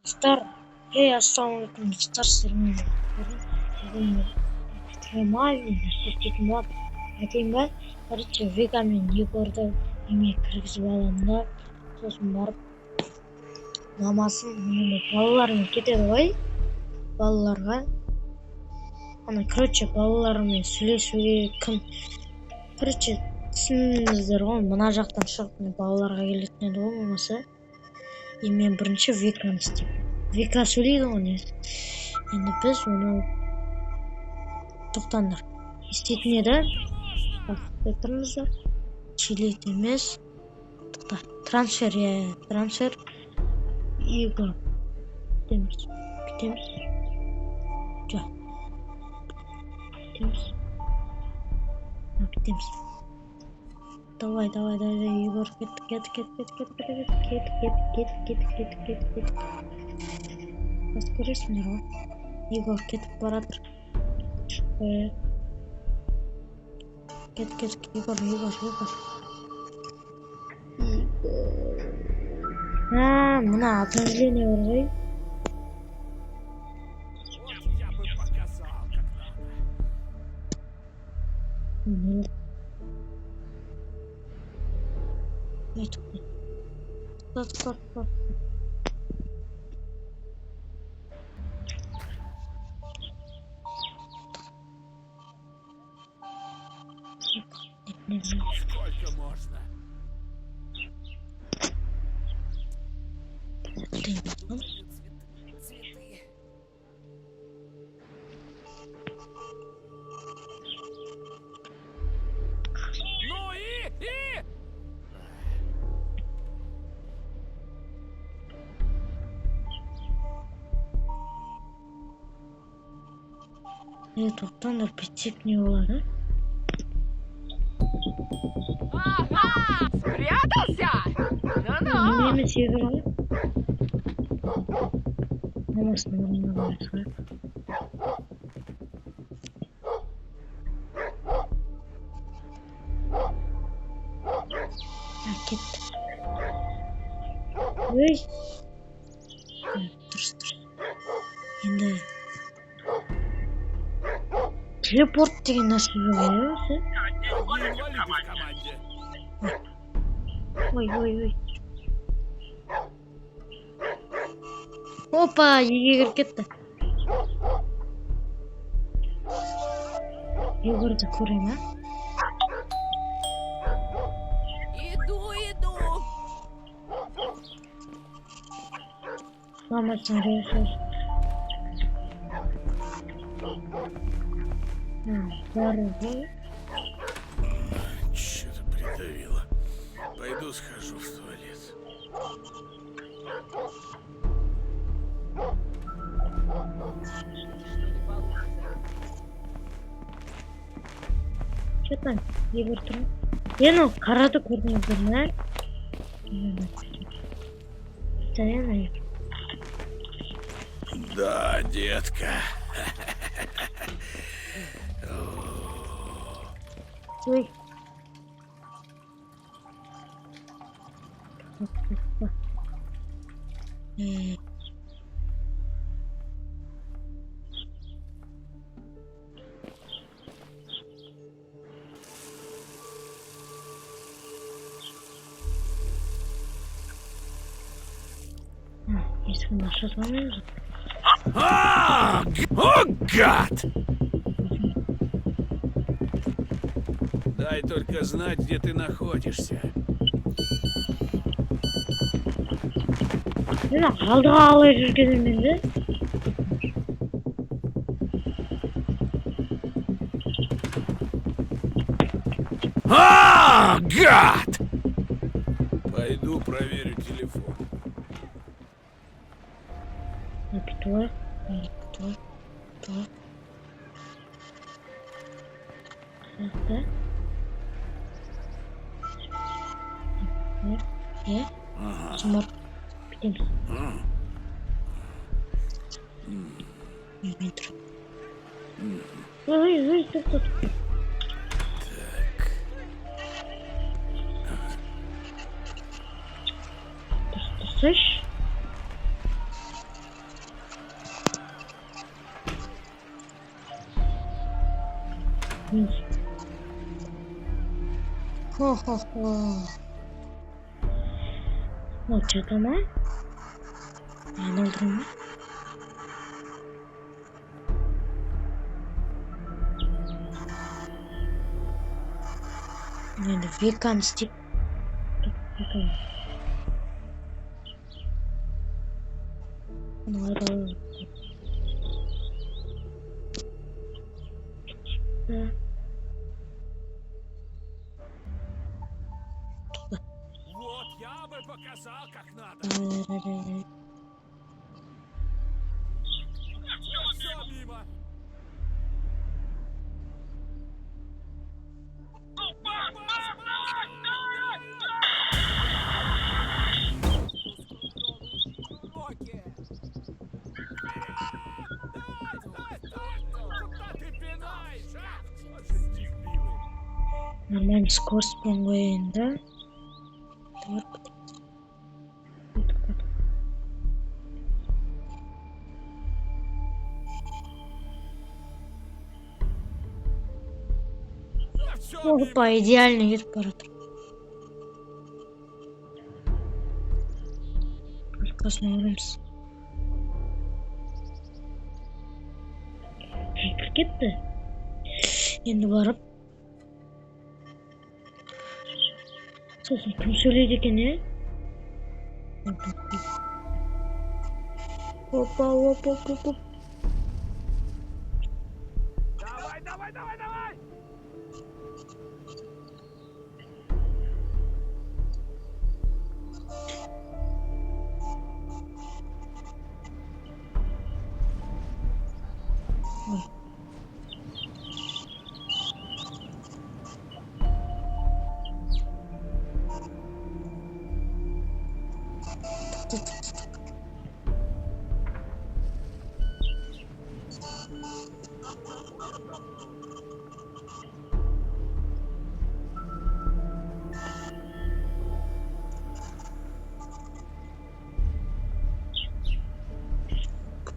Достар, ассалаумалейкум достар, сіздермен бүгін экстремальный нәрсе істейтін болады. Айтайын ба? Короче, Вика мен Егорды үйіме кіргізіп аламын да, сосын барып мамасын балалармен кетеді ғой, балаларға. Короче, балалармен сөйлесуге кім? Короче, түсіндіңіздер ғой, мына жақтан шығып балаларға келетін еді ғой мамасы. Мен бірінші Виканы істеймін. Вика сөйлейді ғой не. Енді біз оны тоқтаңдар. Істейтін еді. Бақытты тұрыңыздар. Чилит емес. Тоқта. Трансфер. Егор. Кетеміз. Жоқ. Кетеміз. Давай, Егор, кет. Бас көресіңдер ғой. Егор кетіп баратыр. Кет, Егор. Мына обновление бар ғой. Я бы показал, как надо. Стоп. Сколько можно? Цветы. Ну и... Тоқтаңдар, бітсек не болады? Ага! Спрятался! Ну-ну! Немец Егор ғой. Мамасының орнына барайық. Кетті. Ой. Дұрыс. Енді телепорт деген нәрсе жоқ еді. Одни инвалиды в команде. Ой. Опа, Егор кетті. Егорды көрейін, а? Иду! Мамасының рейсі. Здорово. Что-то придавило. Пойду схожу в туалет. Что там, Егор тұрмын? Ені қарады көрдіңіздер ме? Да, детка. Ой. Если наша с вами... О, гад! Дай только знать, где ты находишься. Алдыға алай жүргеніммен де. Гад! Пойду проверю телефон. Кто? Смарт. Кетеміз. Метр. Ой, стоп. Так. Слышь? Хо-хо-хо. Вот что-то мы. Я думаю. Енді векан істеп Вот я бы показал, как надо. Все мимо. Куда ты пинаешь, а? Вот же дебилы. Нормально скорость по-моему, да? Опа, идеальный вид аппарата. Посмотримся. Кетті. Енді барып. Сосын кім сөйлейді екен, е? Опа, оп, оп, оп, оп. Давай, давай, давай, давай!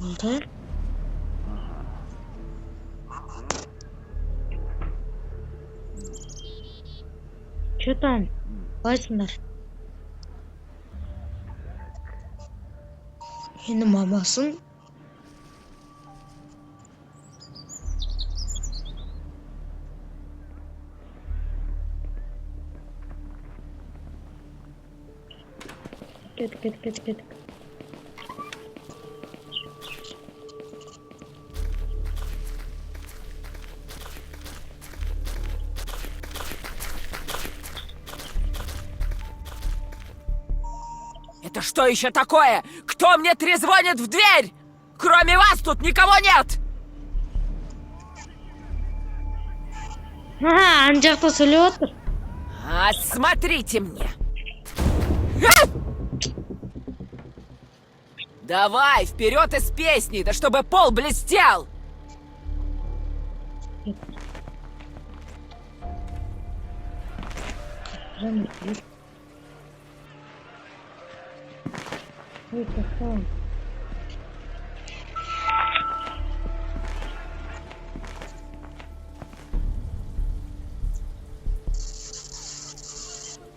Болды. Че там? Қалайсыңдар? Енді мамасын. Кеттік. Это что еще такое? Кто мне трезвонит в дверь? Кроме вас тут никого нет! Ага, ана жақта сөйлеп отыр. А смотрите мне. Давай, вперед из песни, да чтобы пол блестел!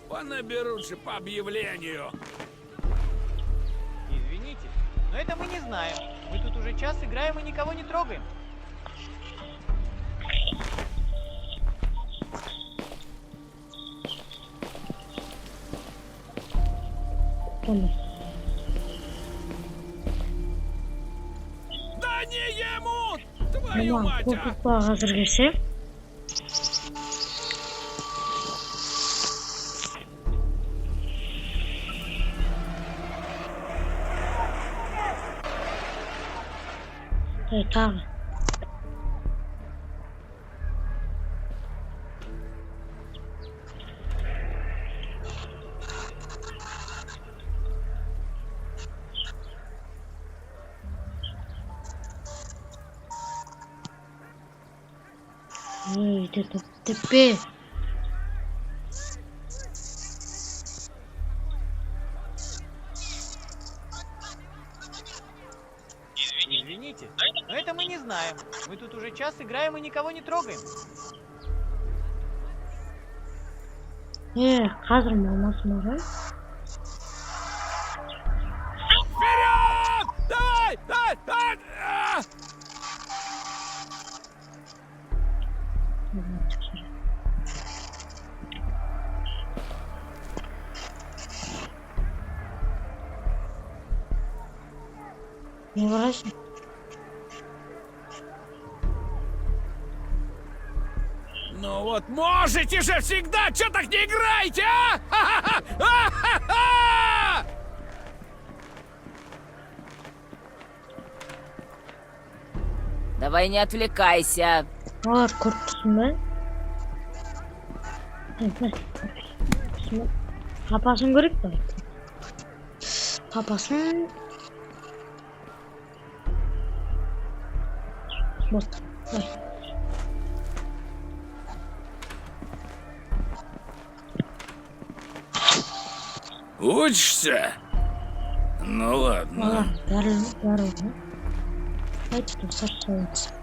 Понаберут же по объявлению. Извините, но это мы не знаем. Мы тут уже час играем и никого не трогаем. Да не ему! Твою мать! А! Қазірге все. Тағы. Это теперь. Извините, но это мы не знаем. Мы тут уже час играем и никого не трогаем. Қазір ме алмасын ғой? Вперед! Давай! Давай! Давай! Не қарайсың? Ну вот можете же всегда, чё так не играете, а? Ха-ха-ха! Давай не отвлекайся. Олар көріп тұрсың ба? Папасын көрейік па? Папасын... Вот. Ой. Учишься? Ну ладно. Ладно, бәрі. Қайтып тұрсаш саламыз.